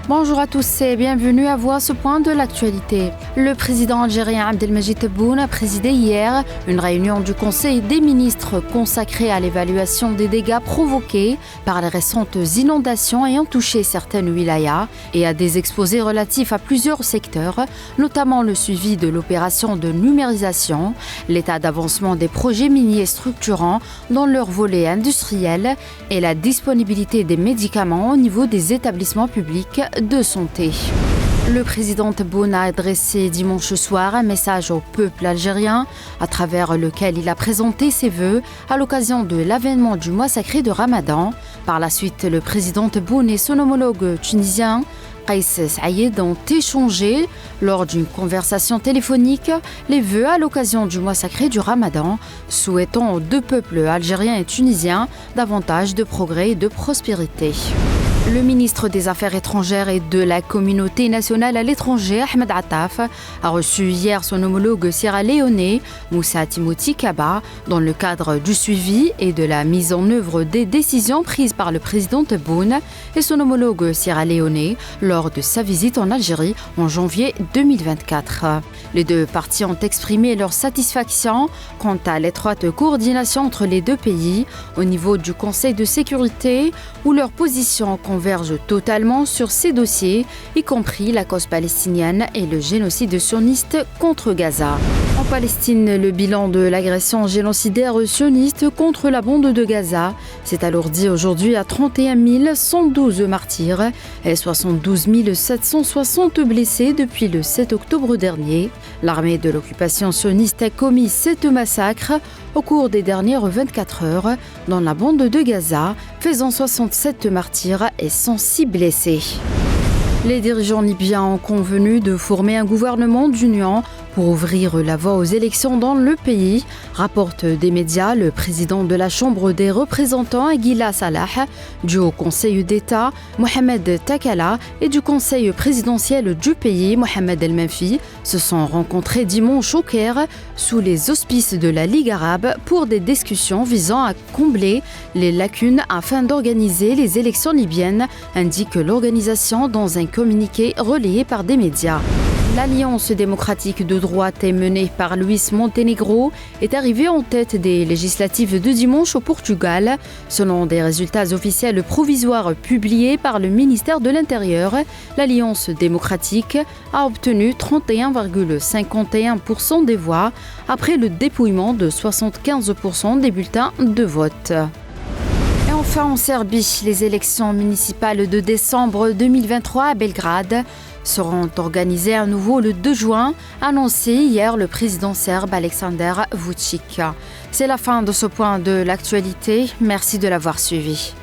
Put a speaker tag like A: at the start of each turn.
A: Bonjour à tous et bienvenue à voir ce point de l'actualité. Le président algérien Abdelmadjid Tebboune a présidé hier une réunion du Conseil des ministres consacrée à l'évaluation des dégâts provoqués par les récentes inondations ayant touché certaines wilayas et à des exposés relatifs à plusieurs secteurs, notamment le suivi de l'opération de numérisation, l'état d'avancement des projets miniers structurants dans leur volet industriel et la disponibilité des médicaments au niveau des établissements publics de santé. Le président Tebboune a adressé dimanche soir un message au peuple algérien à travers lequel il a présenté ses vœux à l'occasion de l'avènement du mois sacré de Ramadan. Par la suite, le président Tebboune et son homologue tunisien Kais Saïed ont échangé lors d'une conversation téléphonique les vœux à l'occasion du mois sacré du Ramadan, souhaitant aux deux peuples algériens et tunisiens davantage de progrès et de prospérité. Le ministre des Affaires étrangères et de la communauté nationale à l'étranger, Ahmed Attaf, a reçu hier son homologue sierra-léonais, Moussa Timothy Kaba, dans le cadre du suivi et de la mise en œuvre des décisions prises par le président Tebboune et son homologue sierra-léonais lors de sa visite en Algérie en janvier 2024. Les deux parties ont exprimé leur satisfaction quant à l'étroite coordination entre les deux pays au niveau du Conseil de sécurité où leur position convergent totalement sur ces dossiers, y compris la cause palestinienne et le génocide sioniste contre Gaza. En Palestine, le bilan de l'agression génocidaire sioniste contre la bande de Gaza s'est alourdi aujourd'hui à 31 112 martyrs et 72 760 blessés depuis le 7 octobre dernier. L'armée de l'occupation sioniste a commis 7 massacres au cours des dernières 24 heures dans la bande de Gaza, faisant 67 martyrs et 106 blessés. Les dirigeants libyens ont convenu de former un gouvernement d'union pour ouvrir la voie aux élections dans le pays, rapportent des médias le président de la Chambre des représentants Aguila Salah, du Haut Conseil d'État Mohamed Takala et du Conseil présidentiel du pays Mohamed El Menfi se sont rencontrés dimanche au Caire sous les auspices de la Ligue arabe pour des discussions visant à combler les lacunes afin d'organiser les élections libyennes, indique l'organisation dans un communiqué relayé par des médias. L'Alliance démocratique de droite est menée par Luís Montenegro est arrivée en tête des législatives de dimanche au Portugal. Selon des résultats officiels provisoires publiés par le ministère de l'Intérieur, l'Alliance démocratique a obtenu 31,51% des voix après le dépouillement de 75% des bulletins de vote. Et enfin en Serbie, les élections municipales de décembre 2023 à Belgrade seront organisées à nouveau le 2 juin, annoncé hier le président serbe Aleksandar Vučić. C'est la fin de ce point de l'actualité. Merci de l'avoir suivi.